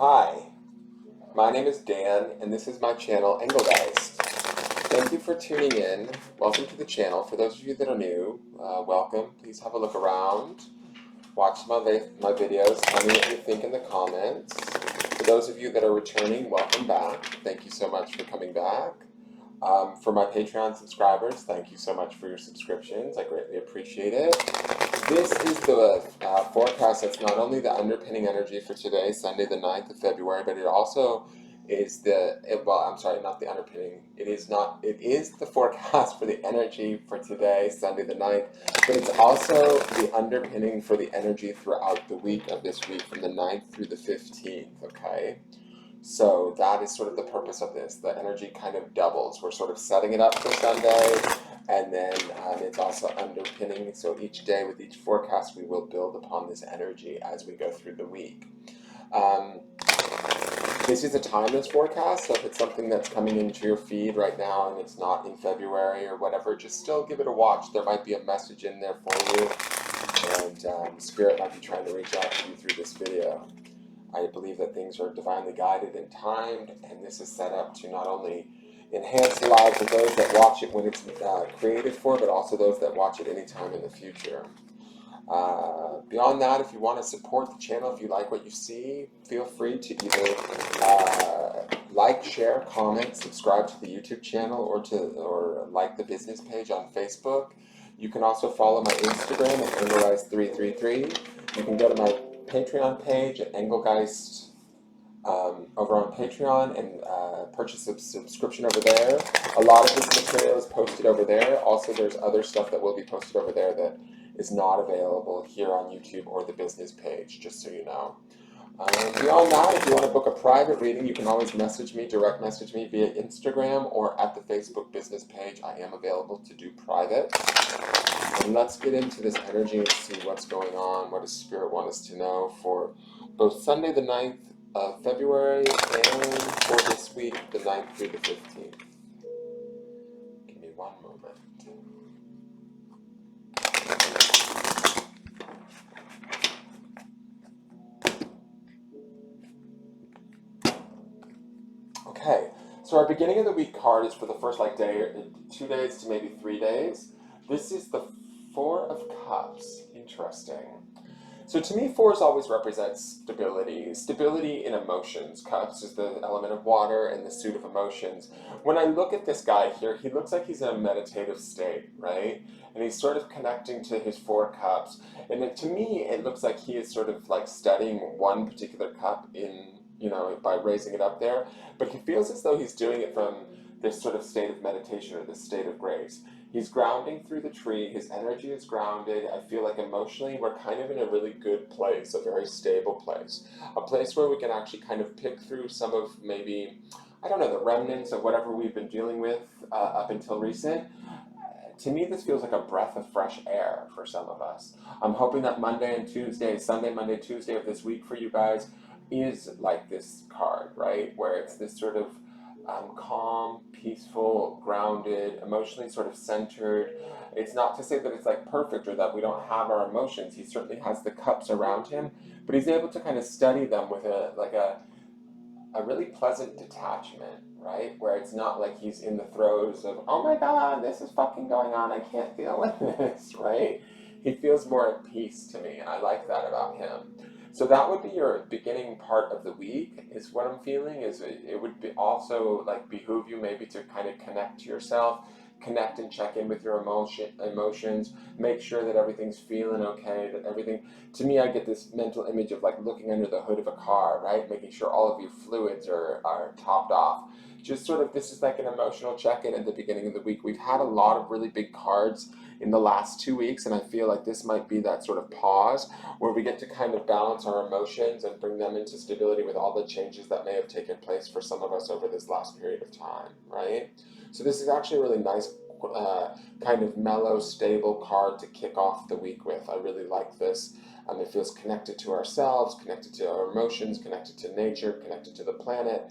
Hi, my name is Dan, and this is my channel, Engelgeist. Thank you for tuning in. Welcome to the channel. For those of you that are new, welcome. Please have a look around. Watch my videos. Tell me what you think in the comments. For those of you that are returning, welcome back. Thank you so much for coming back. For my Patreon subscribers, thank you so much for your subscriptions. I greatly appreciate it. This is the forecast that's not only the underpinning energy for today, Sunday the 9th of February, but it also is not the underpinning. It is the forecast for the energy for today, Sunday the 9th, but it's also the underpinning for the energy throughout the week of this week from the 9th through the 15th, okay? So that is sort of the purpose of this. The energy kind of doubles. We're sort of setting it up for Sunday, and then it's also underpinning. So each day with each forecast, we will build upon this energy as we go through the week. This is a timeless forecast, so if it's something that's coming into your feed right now and it's not in February or whatever, just still give it a watch. There might be a message in there for you, and Spirit might be trying to reach out to you through this video. I believe that things are divinely guided and timed, and this is set up to not only enhance the lives of those that watch it when it's created for, but also those that watch it anytime in the future. Beyond that, if you want to support the channel, if you like what you see, feel free to either like, share, comment, subscribe to the YouTube channel, or like the business page on Facebook. You can also follow my Instagram at Engelgeist333. You can go to my Patreon page at Engelgeist over on Patreon and purchase a subscription over there. A lot of this material is posted over there. Also, there's other stuff that will be posted over there that is not available here on YouTube or the business page, just so you know. Beyond that, if you want to book a private reading, you can always direct message me via Instagram or at the Facebook business page. I am available to do private. And let's get into this energy and see what's going on. What does Spirit want us to know for both Sunday the 9th of February and for this week, the 9th through the 15th. Give me one moment. Okay, so our beginning of the week card is for the first 2 days to maybe 3 days. This is the Four of Cups. Interesting. So to me, fours always represent stability. Stability in emotions. Cups is the element of water and the suit of emotions. When I look at this guy here, he looks like he's in a meditative state, right? And he's sort of connecting to his four cups. And to me, it looks like he is sort of like studying one particular cup by raising it up there. But he feels as though he's doing it from this sort of state of meditation or this state of grace. He's grounding through the tree. His energy is grounded. I feel like emotionally we're kind of in a really good place, a very stable place. A place where we can actually kind of pick through some of maybe, the remnants of whatever we've been dealing with up until recent. To me, this feels like a breath of fresh air for some of us. I'm hoping that Sunday, Monday, Tuesday of this week for you guys is like this card, right? Where it's this sort of calm, peaceful, grounded, emotionally sort of centered. It's not to say that it's like perfect or that we don't have our emotions. He certainly has the cups around him, but he's able to kind of study them with a really pleasant detachment, right? Where it's not like he's in the throes of, oh my God, this is fucking going on, I can't deal with this, right? He feels more at peace to me, and I like that about him. So that would be your beginning part of the week, is what I'm feeling. It would be also like behoove you maybe to kind of connect to yourself, connect and check in with your emotions, make sure that everything's feeling okay, to me, I get this mental image of like looking under the hood of a car, right? Making sure all of your fluids are topped off. Just sort of, this is like an emotional check-in at the beginning of the week. We've had a lot of really big cards in the last 2 weeks, and I feel like this might be that sort of pause where we get to kind of balance our emotions and bring them into stability with all the changes that may have taken place for some of us over this last period of time, right? So this is actually a really nice kind of mellow, stable card to kick off the week with. I really like this. It feels connected to ourselves, connected to our emotions, connected to nature, connected to the planet.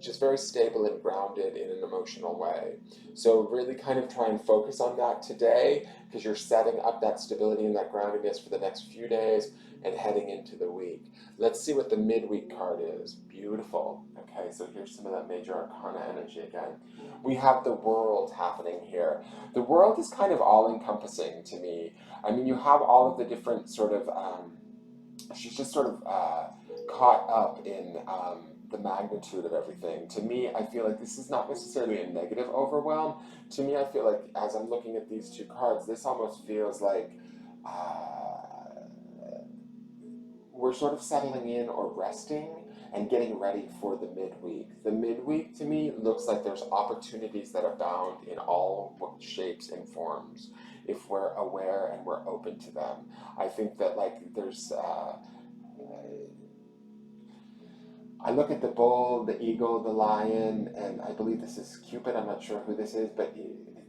Just very stable and grounded in an emotional way. So really kind of try and focus on that today, because you're setting up that stability and that groundedness for the next few days. and heading into the week. Let's see what the midweek card is. Beautiful. Okay, so here's some of that major arcana energy again. We have the world happening here. The world is kind of all-encompassing to me. I mean, you have all of the different sort of, she's just sort of caught up in the magnitude of everything. To me, I feel like this is not necessarily a negative overwhelm. To me, I feel like as I'm looking at these two cards, this almost feels like we're sort of settling in or resting and getting ready for the midweek. The midweek to me looks like there's opportunities that are bound in all shapes and forms if we're aware and we're open to them. I think that like there's I look at the bull, the eagle, the lion, and I believe this is Cupid. I'm not sure who this is, but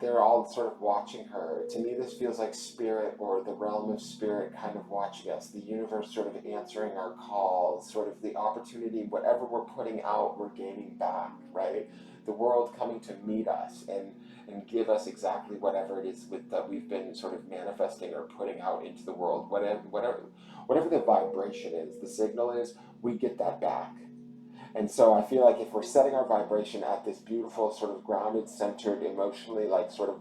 they're all sort of watching her. To me, this feels like spirit or the realm of spirit kind of watching us, the universe sort of answering our calls, sort of the opportunity, whatever we're putting out, we're gaining back, right? The world coming to meet us and give us exactly whatever it is that we've been sort of manifesting or putting out into the world. Whatever the vibration is, the signal is, we get that back. And so I feel like if we're setting our vibration at this beautiful, sort of grounded, centered, emotionally, like sort of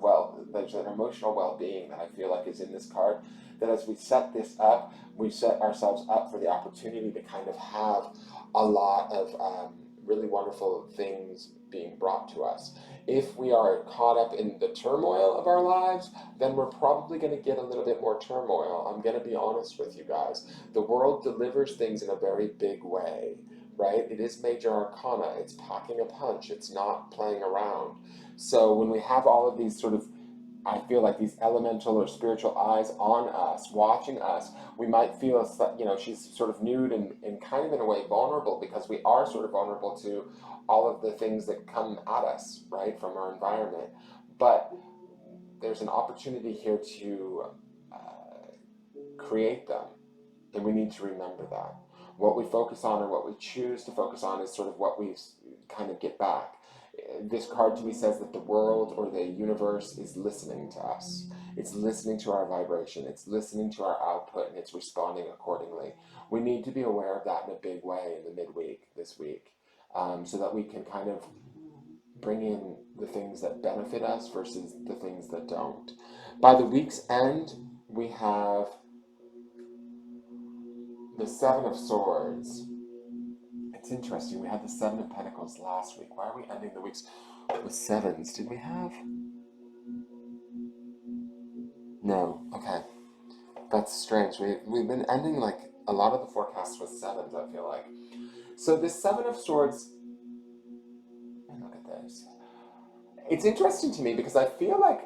there's an emotional well-being that I feel like is in this card, that as we set this up, we set ourselves up for the opportunity to kind of have a lot of really wonderful things being brought to us. If we are caught up in the turmoil of our lives, then we're probably going to get a little bit more turmoil. I'm going to be honest with you guys. The world delivers things in a very big way. Right? It is major arcana. It's packing a punch. It's not playing around. So when we have all of these sort of, I feel like these elemental or spiritual eyes on us, watching us, we might feel, she's sort of nude and kind of in a way vulnerable, because we are sort of vulnerable to all of the things that come at us, right, from our environment. But there's an opportunity here to create them, and we need to remember that. What we focus on or what we choose to focus on is sort of what we kind of get back. This card to me says that the world or the universe is listening to us. It's listening to our vibration. It's listening to our output, and it's responding accordingly. We need to be aware of that in a big way in the midweek this week, so that we can kind of bring in the things that benefit us versus the things that don't. By the week's end, we have the Seven of Swords. It's interesting, we had the Seven of Pentacles last week. Why are we ending the weeks with sevens? Did we have? No, okay. That's strange. We've been ending like a lot of the forecasts with sevens, I feel like. So this Seven of Swords, look at this. It's interesting to me because I feel like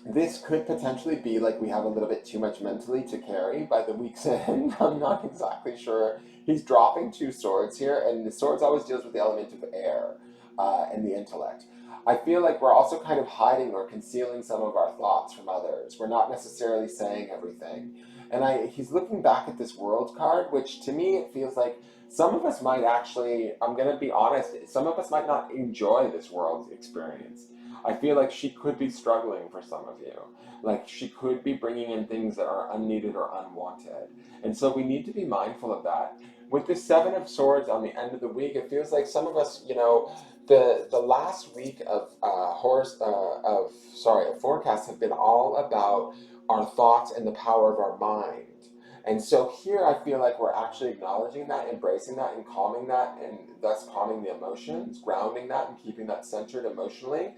this could potentially be like we have a little bit too much mentally to carry by the week's end. I'm not exactly sure. He's dropping two swords here, and the swords always deals with the element of air and the intellect. I feel like we're also kind of hiding or concealing some of our thoughts from others. We're not necessarily saying everything. And he's looking back at this world card, which to me it feels like some of us might actually, I'm going to be honest, some of us might not enjoy this world experience. I feel like she could be struggling for some of you. Like she could be bringing in things that are unneeded or unwanted. And so we need to be mindful of that. With the Seven of Swords on the end of the week, it feels like some of us, the last week of forecasts have been all about our thoughts and the power of our mind. And so here I feel like we're actually acknowledging that, embracing that, and calming that, and thus calming the emotions, grounding that, and keeping that centered emotionally.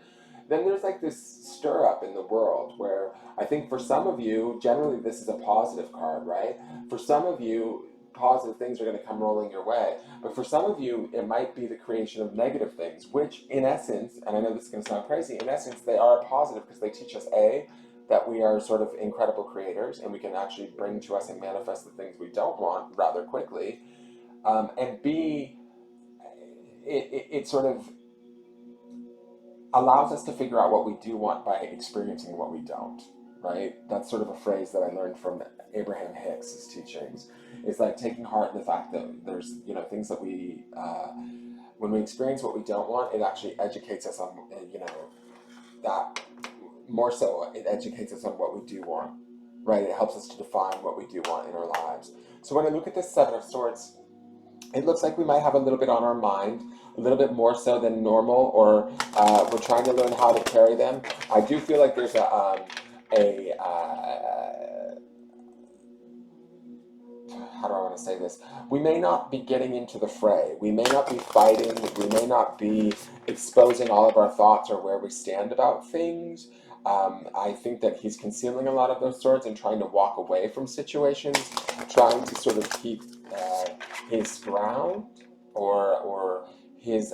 Then there's like this stir up in the world where I think for some of you, generally this is a positive card, right? For some of you, positive things are going to come rolling your way. But for some of you, it might be the creation of negative things, which in essence, and I know this is going to sound crazy, in essence, they are positive because they teach us that we are sort of incredible creators and we can actually bring to us and manifest the things we don't want rather quickly. And B, it sort of allows us to figure out what we do want by experiencing what we don't, right? That's sort of a phrase that I learned from Abraham Hicks' teachings. It's like taking heart in the fact that there's, things that we, when we experience what we don't want, it actually educates us on, that more so, it educates us on what we do want, right? It helps us to define what we do want in our lives. So when I look at this Seven of Swords, it looks like we might have a little bit on our mind, a little bit more so than normal, or we're trying to learn how to carry them. I do feel like there's a how do I want to say this? We may not be getting into the fray. We may not be fighting. We may not be exposing all of our thoughts or where we stand about things. I think that he's concealing a lot of those swords and trying to walk away from situations, trying to sort of keep his ground or his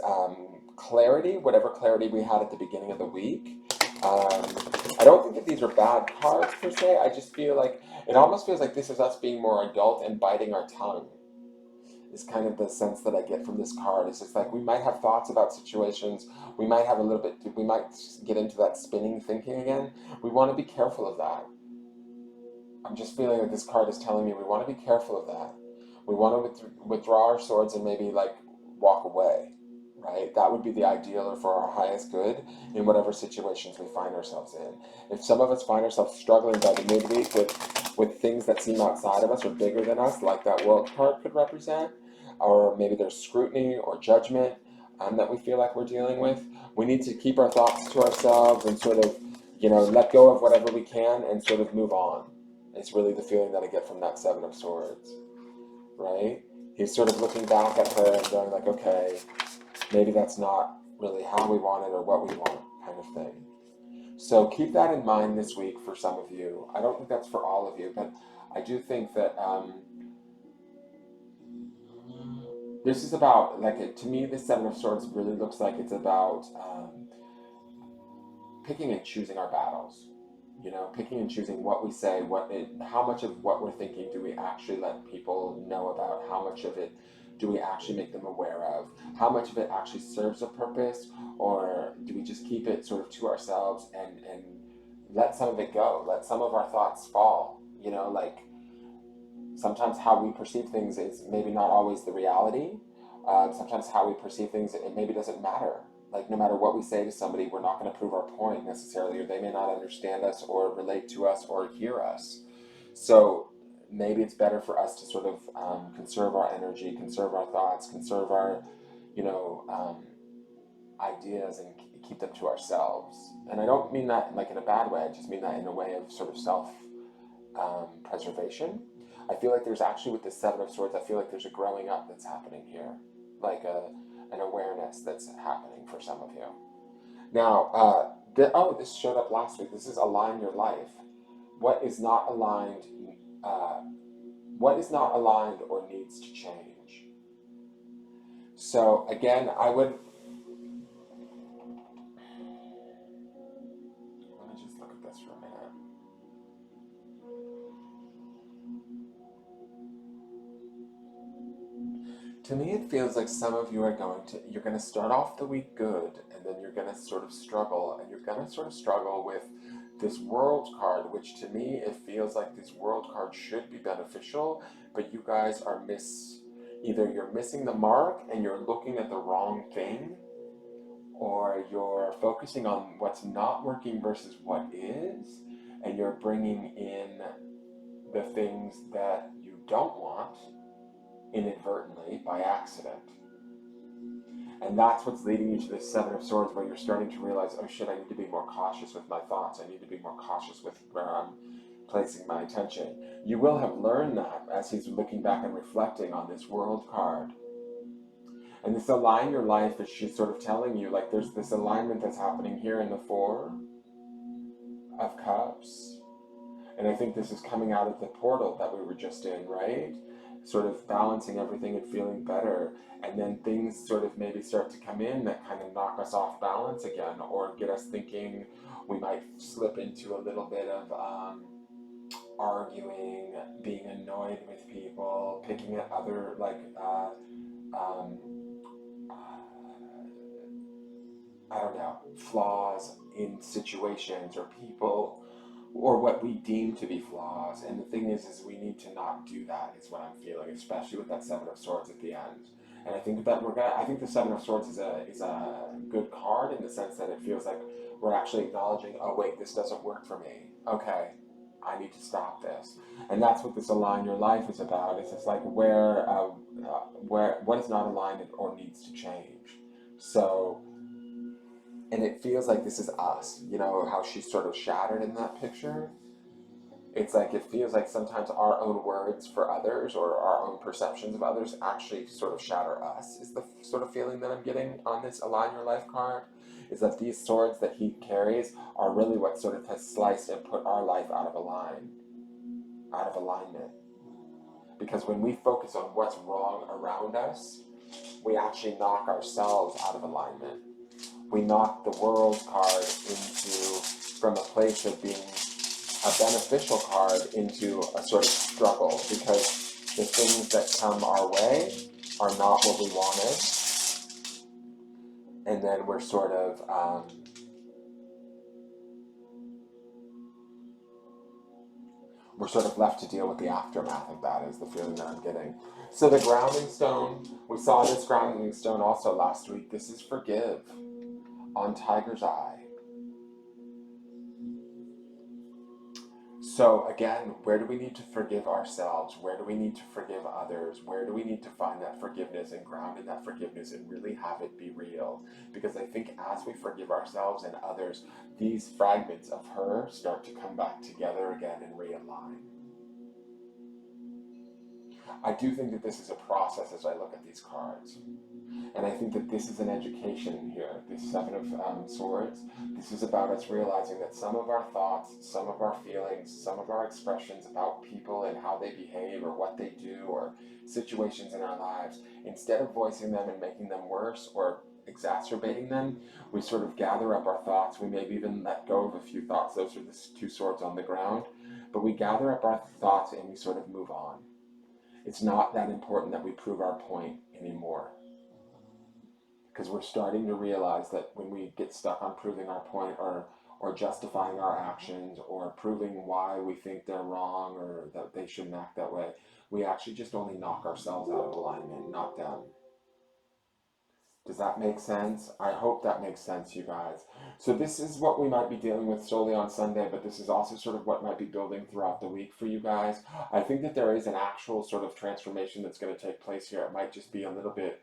clarity, whatever clarity we had at the beginning of the week. I don't think that these are bad cards per se. I just feel like it almost feels like this is us being more adult and biting our tongue. Is kind of the sense that I get from this card. It's just like we might have thoughts about situations. We might have a little bit. We might get into that spinning thinking again. We want to be careful of that. I'm just feeling like this card is telling me we want to be careful of that. We want to withdraw our swords and maybe like walk away. Right? That would be the ideal or for our highest good in whatever situations we find ourselves in. If some of us find ourselves struggling by the midweek with things that seem outside of us or bigger than us, like that World card could represent, or maybe there's scrutiny or judgment that we feel like we're dealing with, we need to keep our thoughts to ourselves and sort of, let go of whatever we can and sort of move on. It's really the feeling that I get from that Seven of Swords, right? He's sort of looking back at her and going like, okay, maybe that's not really how we want it or what we want, kind of thing. So keep that in mind this week for some of you. I don't think that's for all of you, but I do think that this is about, to me, the Seven of Swords really looks like it's about picking and choosing our battles. Picking and choosing what we say, how much of what we're thinking do we actually let people know about, how much of it do we actually make them aware of, how much of it actually serves a purpose, or do we just keep it sort of to ourselves and let some of it go, let some of our thoughts fall. Sometimes how we perceive things is maybe not always the reality. Sometimes how we perceive things, it maybe doesn't matter. Like, no matter what we say to somebody, we're not going to prove our point necessarily, or they may not understand us or relate to us or hear us. So maybe it's better for us to sort of conserve our energy, conserve our thoughts, conserve our, ideas and keep them to ourselves. And I don't mean that like in a bad way. I just mean that in a way of sort of self-preservation. I feel like there's actually, with the Seven of Swords, I feel like there's a growing up that's happening here. Like an awareness that's happening for some of you. Now, this showed up last week. This is align your life. What is not aligned? What is not aligned or needs to change? So again, let me just look at this for a minute. To me, it feels like some of you are you're going to start off the week good, and then you're going to sort of struggle, and you're going to sort of struggle with this World card, which to me, it feels like this World card should be beneficial, but you guys are either you're missing the mark and you're looking at the wrong thing, or you're focusing on what's not working versus what is, and you're bringing in the things that you don't want inadvertently by accident. And that's what's leading you to this Seven of Swords, where you're starting to realize, oh shit, I need to be more cautious with my thoughts. I need to be more cautious with where I'm placing my attention. You will have learned that as he's looking back and reflecting on this World card. And this align your life is she's sort of telling you, like, there's this alignment that's happening here in the Four of Cups. And I think this is coming out of the portal that we were just in, right? Sort of balancing everything and feeling better. And then things sort of maybe start to come in that kind of knock us off balance again, or get us thinking. We might slip into a little bit of arguing, being annoyed with people, picking at other, I don't know, flaws in situations or people, or what we deem to be flaws. And the thing is we need to not do that, is what I'm feeling, especially with that Seven of Swords at the end. And I think that I think the Seven of Swords is a good card in the sense that it feels like we're actually acknowledging, oh wait, this doesn't work for me. Okay, I need to stop this. And that's what this align your life is about. It's just like where what is not aligned or needs to change. So, and it feels like this is us. You know how she's sort of shattered in that picture? It's like it feels like sometimes our own words for others or our own perceptions of others actually sort of shatter us, is the sort of feeling that I'm getting on this Align Your Life card. Is that these swords that he carries are really what sort of has sliced and put our life out of alignment. Because when we focus on what's wrong around us, we actually knock ourselves out of alignment. We knock the world card from a place of being a beneficial card into a sort of struggle, because the things that come our way are not what we wanted, and then we're sort of left to deal with the aftermath of that, is the feeling that I'm getting. So the grounding stone, we saw this grounding stone also last week. This is forgive on Tiger's Eye. So again, where do we need to forgive ourselves? Where do we need to forgive others? Where do we need to find that forgiveness and ground in that forgiveness and really have it be real? Because I think as we forgive ourselves and others, these fragments of her start to come back together again and realign. I do think that this is a process as I look at these cards. And I think that this is an education here, this Seven of Swords. This is about us realizing that some of our thoughts, some of our feelings, some of our expressions about people and how they behave or what they do or situations in our lives, instead of voicing them and making them worse or exacerbating them, we sort of gather up our thoughts. We maybe even let go of a few thoughts. Those are the two swords on the ground. But we gather up our thoughts and we sort of move on. It's not that important that we prove our point anymore. Because we're starting to realize that when we get stuck on proving our point or justifying our actions or proving why we think they're wrong or that they shouldn't act that way, we actually just only knock ourselves out of alignment, not them. Does that make sense? I hope that makes sense, you guys. So this is what we might be dealing with solely on Sunday, but this is also sort of what might be building throughout the week for you guys. I think that there is an actual sort of transformation that's going to take place here. It might just be a little bit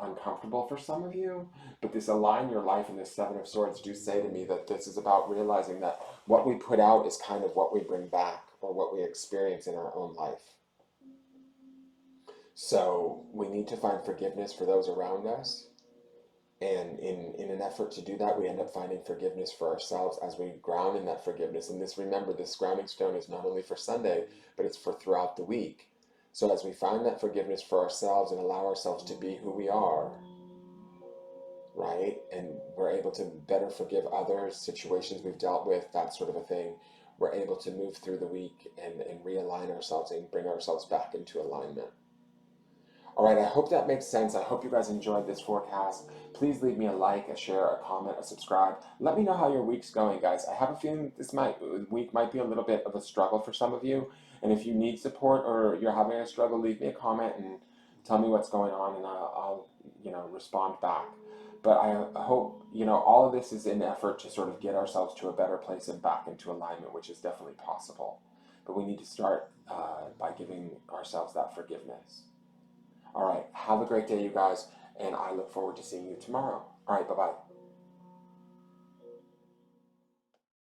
uncomfortable for some of you, but this Align Your Life and this Seven of Swords do say to me that this is about realizing that what we put out is kind of what we bring back or what we experience in our own life. So we need to find forgiveness for those around us, and in an effort to do that, we end up finding forgiveness for ourselves as we ground in that forgiveness. And this, remember, this grounding stone is not only for Sunday, but it's for throughout the week. So as we find that forgiveness for ourselves and allow ourselves to be who we are, right? And we're able to better forgive others, situations we've dealt with, that sort of a thing. We're able to move through the week and realign ourselves and bring ourselves back into alignment. All right, I hope that makes sense. I hope you guys enjoyed this forecast. Please leave me a like, a share, a comment, a subscribe. Let me know how your week's going, guys. I have a feeling this week might be a little bit of a struggle for some of you. And if you need support or you're having a struggle, leave me a comment and tell me what's going on, and I'll respond back. But I hope, all of this is in an effort to sort of get ourselves to a better place and back into alignment, which is definitely possible. But we need to start by giving ourselves that forgiveness. All right, have a great day, you guys, and I look forward to seeing you tomorrow. All right, bye-bye.